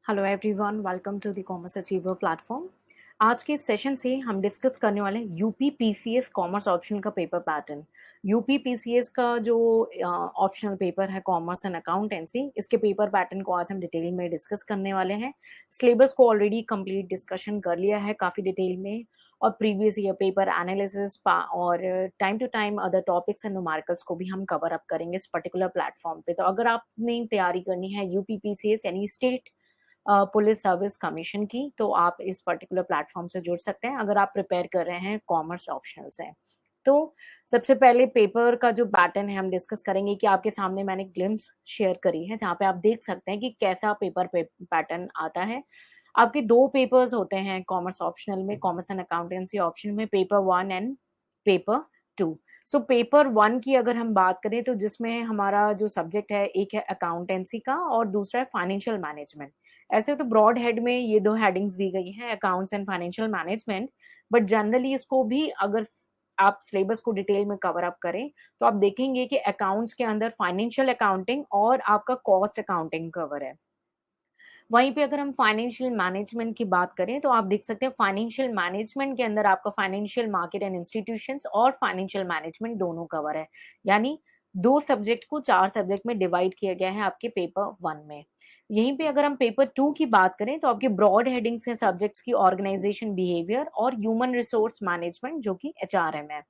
Hello everyone, welcome to the commerce achiever platform. आज के session से हम डिस्कस करने वाले हैं यूपी पीसीएस कॉमर्स ऑप्शनल का पेपर पैटर्न। यूपी पीसीएस का जो ऑप्शनल पेपर है कॉमर्स एंड अकाउंटेंसी, इसके पेपर पैटर्न को आज हम डिटेल में डिस्कस करने वाले हैं। सिलेबस को ऑलरेडी कंप्लीट डिस्कशन कर लिया है काफ़ी डिटेल में, और प्रीवियस ईयर पेपर एनालिसिस और time to time other topics and numericals को भी हम कवर अप करेंगे इस पर्टिकुलर प्लेटफॉर्म पे। तो अगर आपने तैयारी करनी है यूपी पीसीएस यानी स्टेट पुलिस सर्विस कमीशन की, तो आप इस पर्टिकुलर प्लेटफॉर्म से जुड़ सकते हैं अगर आप प्रिपेयर कर रहे हैं कॉमर्स ऑप्शनल से। तो सबसे पहले पेपर का जो पैटर्न है हम डिस्कस करेंगे कि आपके सामने मैंने ग्लिम्स शेयर करी है जहाँ पे आप देख सकते हैं कि कैसा पेपर पैटर्न आता है। आपके दो पेपर्स होते हैं कॉमर्स ऑप्शनल में, कॉमर्स एंड अकाउंटेंसी ऑप्शन में, paper 1 and paper 2। So paper 1 की अगर हम बात करें तो जिसमें हमारा जो सब्जेक्ट है, एक है अकाउंटेंसी का और दूसरा है फाइनेंशियल मैनेजमेंट। ऐसे तो ब्रॉड हेड में ये दो हेडिंग्स दी गई हैं, accounts and financial management, but generally इसको भी अगर आप सिलेबस को डिटेल में कवर अप करें तो आप देखेंगे कि अकाउंट्स के अंदर फाइनेंशियल अकाउंटिंग और आपका कॉस्ट अकाउंटिंग कवर है। वहीं पे अगर हम फाइनेंशियल मैनेजमेंट की बात करें तो आप देख सकते हैं फाइनेंशियल मैनेजमेंट के अंदर आपका फाइनेंशियल मार्केट एंड इंस्टीट्यूशंस और फाइनेंशियल मैनेजमेंट दोनों कवर है। यानी दो सब्जेक्ट को चार सब्जेक्ट में डिवाइड किया गया है आपके पेपर 1 में। यहीं पे अगर हम पेपर 2 की बात करें तो आपके ब्रॉड हेडिंग्स है सब्जेक्ट्स की ऑर्गेनाइजेशन बिहेवियर और ह्यूमन रिसोर्स मैनेजमेंट जो कि एचआरएम है।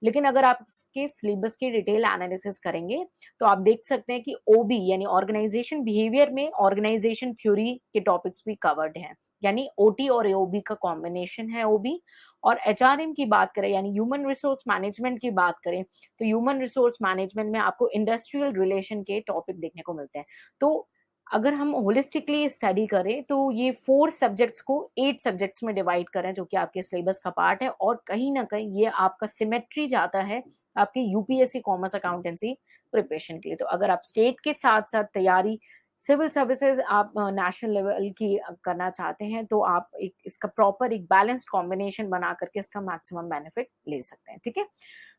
लेकिन अगर आप इसके सिलेबस की डिटेल एनालिसिस करेंगे तो आप देख सकते हैं कि ओबी यानी ऑर्गेनाइजेशन बिहेवियर में ऑर्गेनाइजेशन थ्योरी के टॉपिक्स भी कवर्ड हैं। यानी ओटी और एओबी का कॉम्बिनेशन है ओबी। और एचआरएम की बात करें यानी ह्यूमन रिसोर्स मैनेजमेंट की बात करें तो ह्यूमन रिसोर्स मैनेजमेंट में आपको इंडस्ट्रियल रिलेशन के टॉपिक देखने को मिलते हैं। तो अगर हम होलिस्टिकली स्टडी करें तो ये 4 सब्जेक्ट्स को 8 सब्जेक्ट्स में डिवाइड करें जो कि आपके सिलेबस का पार्ट है, और कहीं ना कहीं ये आपका सिमेट्री जाता है आपके यूपीएससी कॉमर्स अकाउंटेंसी प्रिपरेशन के लिए। तो अगर आप स्टेट के साथ साथ तैयारी सिविल सर्विसेज आप नेशनल लेवल की करना चाहते हैं तो आप एक इसका प्रॉपर एक बैलेंस्ड कॉम्बिनेशन बना करके इसका मैक्सिमम बेनिफिट ले सकते हैं। ठीक है,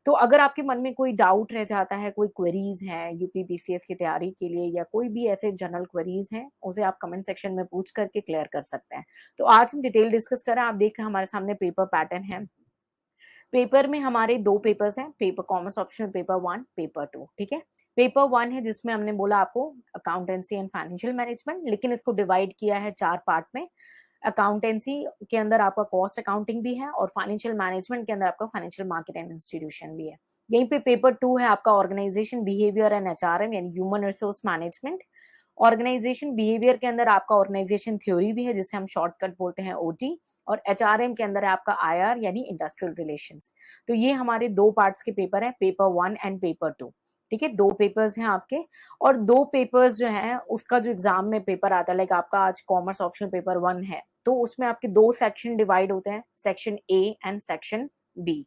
तो अगर आपके मन में कोई डाउट रह जाता है, कोई क्वेरीज है यूपी पीसीएस की तैयारी के लिए या कोई भी ऐसे जनरल क्वेरीज हैं, उसे आप कमेंट सेक्शन में पूछ करके क्लियर कर सकते हैं। तो आज हम डिटेल डिस्कस करें। आप देख रहे हैं हमारे सामने पेपर पैटर्न है। पेपर में हमारे दो पेपर्स हैं, paper commerce optional paper 1, paper 2। ठीक है, पेपर 1 है जिसमें हमने बोला आपको अकाउंटेंसी एंड फाइनेंशियल मैनेजमेंट, लेकिन इसको डिवाइड किया है 4 पार्ट में। अकाउंटेंसी के अंदर आपका कॉस्ट अकाउंटिंग भी है और फाइनेंशियल मैनेजमेंट के अंदर आपका फाइनेंशियल मार्केट एंड इंस्टीट्यूशन भी है। यहीं पे पेपर 2 है आपका ऑर्गेनाइजेशन बिहेवियर एंड एचआरएम यानी human resource management. Organisation behaviour के अंदर आपका ऑर्गेनाइजेशन थ्योरी भी है जिसे हम शॉर्टकट बोलते हैं ओटी, और एचआरएम के अंदर है आपका आईआर यानी इंडस्ट्रियल रिलेशंस। तो ये हमारे दो पार्ट्स के पेपर हैं, पेपर 1 एंड पेपर 2। ठीक है, दो पेपर्स हैं आपके, और दो पेपर्स जो है उसका जो एग्जाम में पेपर आता है, लाइक आपका आज कॉमर्स ऑप्शनल पेपर 1 है तो उसमें आपके दो सेक्शन डिवाइड होते हैं, section A and section B.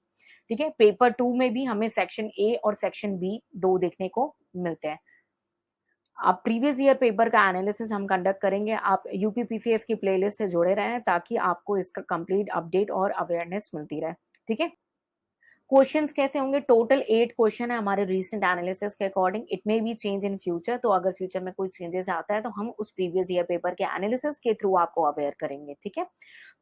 ठीक है, पेपर 2 में भी हमें सेक्शन ए और सेक्शन बी दो देखने को मिलते हैं। आप प्रीवियस ईयर पेपर का एनालिसिस हम कंडक्ट करेंगे। आप यूपीपीसीएस की प्लेलिस्ट से जुड़े रहें ताकि आपको इसका कंप्लीट अपडेट और अवेयरनेस मिलती रहे। ठीक है, क्वेश्चंस कैसे होंगे? टोटल 8 क्वेश्चन है हमारे रीसेंट एनालिसिस के according. It may be change in future, तो अगर फ्यूचर में कोई चेंजेस आता है तो हम उस प्रीवियस ईयर पेपर के एनालिसिस के थ्रू आपको अवेयर करेंगे। ठीक है,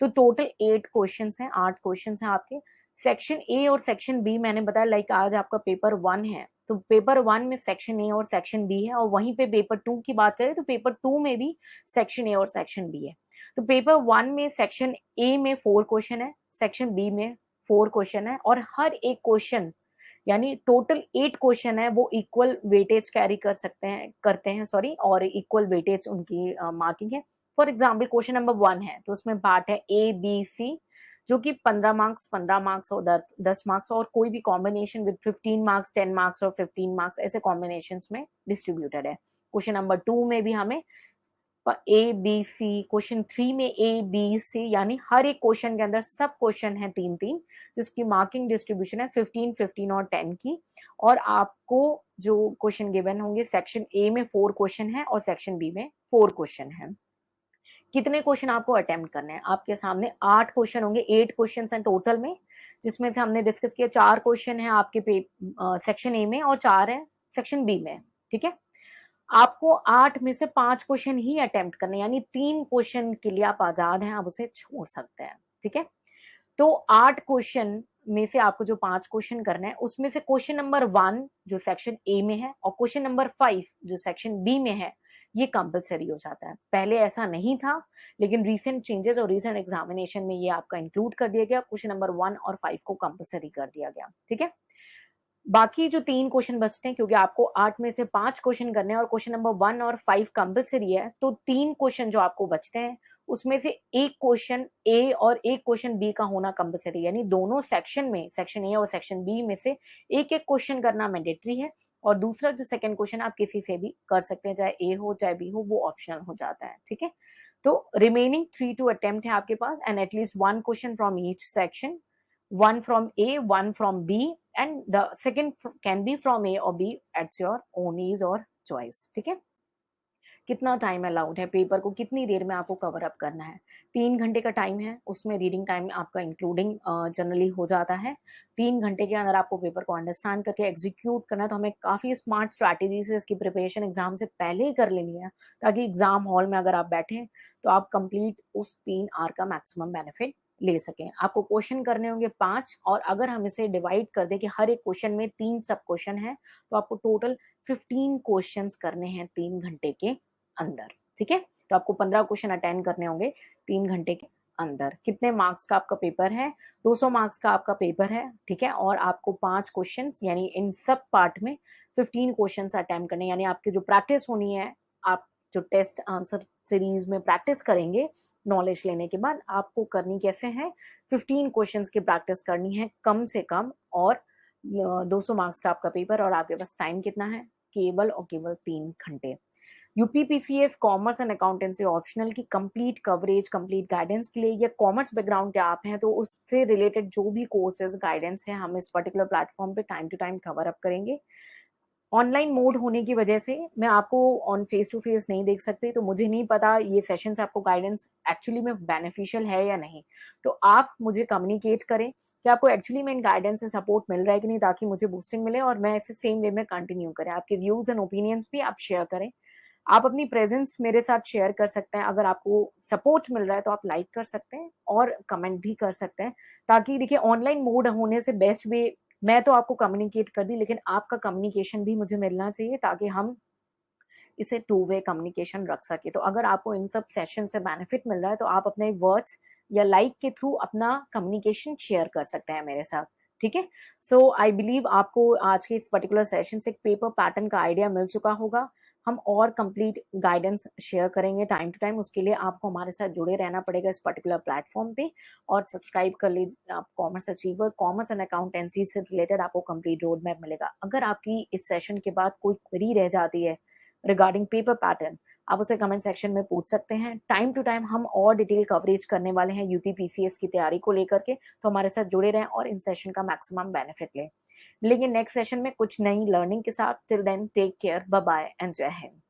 तो टोटल 8 क्वेश्चंस हैं, 8 क्वेश्चंस हैं आपके। सेक्शन ए और सेक्शन बी मैंने बताया, लाइक आज आपका पेपर 1 है तो पेपर 1 में सेक्शन ए और सेक्शन बी है, और वहीं पे पेपर 2 की बात करें तो पेपर 2 में भी सेक्शन ए और सेक्शन बी है। तो पेपर 1 में सेक्शन ए में 4 क्वेश्चन है, सेक्शन बी में 4 क्वेश्चन है, और हर एक क्वेश्चन यानी टोटल 8 क्वेश्चन है वो इक्वल वेटेज कैरी कर सकते हैं करते हैं सॉरी, और इक्वल वेटेज उनकी मार्किंग है। फॉर एग्जाम्पल क्वेश्चन नंबर 1 है तो उसमें पार्ट है ए बी सी जो कि 15 मार्क्स 15 मार्क्स और 10 मार्क्स, और कोई भी कॉम्बिनेशन विद 15 मार्क्स 10 मार्क्स और 15 मार्क्स ऐसे कॉम्बिनेशन में डिस्ट्रीब्यूटेड है। क्वेश्चन नंबर 2 में भी हमें ए बी सी, क्वेश्चन 3 में ए बी सी, यानी हर एक क्वेश्चन के अंदर सब क्वेश्चन है 3-3, जिसकी मार्किंग डिस्ट्रीब्यूशन है 15 15 और 10 की। और आपको जो क्वेश्चन गिवन होंगे, सेक्शन ए में 4 क्वेश्चन है और सेक्शन बी में 4 क्वेश्चन है। कितने क्वेश्चन आपको अटेम्प्ट करने हैं? आपके सामने 8 क्वेश्चन होंगे, 8 क्वेश्चन हैं टोटल में, जिसमें से हमने डिस्कस किया 4 क्वेश्चन है आपके सेक्शन ए में और 4 है सेक्शन बी में। ठीक है, आपको 8 में से 5 क्वेश्चन ही अटेम्प्ट करने, यानी 3 क्वेश्चन के लिए आप आजाद हैं, आप उसे छोड़ सकते हैं, ठीक है। तो 8 क्वेश्चन में से आपको जो 5 क्वेश्चन करना है, उसमें से क्वेश्चन नंबर 1 जो सेक्शन ए में है और क्वेश्चन नंबर 5 जो सेक्शन बी में है, ये कंपलसरी हो जाता है। पहले ऐसा नहीं था, लेकिन रीसेंट चेंजेस और रीसेंट एग्जामिनेशन में ये आपका इंक्लूड कर दिया गया, क्वेश्चन नंबर 1 और 5 को कंपलसरी कर दिया गया, ठीक है। बाकी जो 3 क्वेश्चन बचते हैं, क्योंकि आपको 8 में से 5 क्वेश्चन करने हैं और क्वेश्चन नंबर 1 और 5 कंपलसरी है, तो 3 क्वेश्चन जो आपको बचते हैं, उसमें से एक क्वेश्चन ए और एक क्वेश्चन बी का होना कंपलसरी, यानी दोनों सेक्शन में, सेक्शन ए और सेक्शन बी में से एक एक क्वेश्चन करना मैंडेटरी है, और दूसरा जो सेकंड क्वेश्चन आप किसी से भी कर सकते हैं, चाहे ए हो चाहे बी हो, वो ऑप्शनल हो जाता है, ठीक है। तो रिमेनिंग 3 टू अटेम्प्ट है आपके पास, and at least 1 question from each section, one from A, one from B, and the second can be from A or B at your own ease or choice, ठीक है। कितना टाइम अलाउड है, paper को कितनी देर में आपको कवर अप करना है? 3 घंटे का टाइम है, उसमें रीडिंग टाइम आपका इंक्लूडिंग जनरली हो जाता है। 3 घंटे के अंदर आपको पेपर को अंडरस्टैंड करके एग्जीक्यूट करना है, तो हमें काफ़ी स्मार्ट स्ट्रैटेजी से इसकी प्रिपरेशन एग्जाम से पहले ही कर लेनी है, ताकि एग्जाम हॉल में अगर आप बैठे तो आप कंप्लीट उस 3 आवर का मैक्सिमम बेनिफिट ले सकें। आपको क्वेश्चन करने होंगे 5, और अगर हम इसे डिवाइड कर दें कि हर एक क्वेश्चन में 3 सब क्वेश्चन है, तो आपको टोटल 15 क्वेश्चंस करने हैं 3 घंटे के अंदर, ठीक है। तो आपको 15 क्वेश्चन अटेंड करने होंगे 3 घंटे के अंदर। कितने मार्क्स का आपका पेपर है? 200 मार्क्स का आपका पेपर है, ठीक है। और आपको 5 क्वेश्चंस, यानी इन सब पार्ट में 15 क्वेश्चंस अटेम्प्ट करने, यानी आपकी जो प्रैक्टिस होनी है, आप जो टेस्ट आंसर सीरीज में प्रैक्टिस करेंगे नॉलेज लेने के बाद, आपको करनी कैसे है, 15 क्वेश्चंस की प्रैक्टिस करनी है कम से कम, और 200 मार्क्स का आपका पेपर, और आपके पास टाइम कितना है, केवल और केवल 3 घंटे। UPPCS commerce and accountancy optional की कंप्लीट कवरेज, कंप्लीट गाइडेंस के लिए, या कॉमर्स बैकग्राउंड के आप हैं तो उससे रिलेटेड जो भी कोर्सेज गाइडेंस है, हम इस पर्टिकुलर प्लेटफॉर्म पे time to time cover up करेंगे। ऑनलाइन मोड होने की वजह से मैं आपको ऑन फेस टू फेस नहीं देख सकती, तो मुझे नहीं पता ये सेशन से आपको गाइडेंस एक्चुअली में बेनिफिशियल है या नहीं। तो आप मुझे कम्युनिकेट करें कि आपको एक्चुअली में इन गाइडेंस से सपोर्ट मिल रहा है कि नहीं, ताकि मुझे बूस्टिंग मिले और मैं इसे सेम वे में कंटिन्यू करें। आपके व्यूज एंड ओपिनियंस भी आप शेयर करें। आप अपनी प्रेजेंस मेरे साथ शेयर कर सकते हैं। अगर आपको सपोर्ट मिल रहा है तो आप लाइक कर सकते हैं और कमेंट भी कर सकते हैं, ताकि देखिए ऑनलाइन मोड होने से बेस्ट वे, मैं तो आपको कम्युनिकेट कर दी, लेकिन आपका कम्युनिकेशन भी मुझे मिलना चाहिए, ताकि हम इसे 2 वे कम्युनिकेशन रख सके। तो अगर आपको इन सब सेशन से बेनिफिट मिल रहा है, तो आप अपने वर्ड्स या लाइक के थ्रू अपना कम्युनिकेशन शेयर कर सकते हैं मेरे साथ, ठीक है। सो आई बिलीव आपको आज के इस पर्टिकुलर सेशन से एक पेपर पैटर्न का आइडिया मिल चुका होगा। हम और कंप्लीट गाइडेंस शेयर करेंगे टाइम टू टाइम, उसके लिए आपको हमारे साथ जुड़े रहना पड़ेगा इस पर्टिकुलर प्लेटफॉर्म पे, और सब्सक्राइब कर लीजिए आप commerce achiever. Commerce and accountancy से रिलेटेड आपको कंप्लीट रोड मैप मिलेगा। अगर आपकी इस सेशन के बाद कोई क्वेरी रह जाती है रिगार्डिंग पेपर पैटर्न, आप उसे कमेंट सेक्शन में पूछ सकते हैं। टाइम टू टाइम हम और डिटेल कवरेज करने वाले हैं यूपीपीसीएस की तैयारी को लेकर के, तो हमारे साथ जुड़े रहें और इन सेशन का मैक्सिमम बेनिफिट लें। मिलेंगे नेक्स्ट सेशन में कुछ नई लर्निंग के साथ। Till then take care, bye bye and जय हिंद।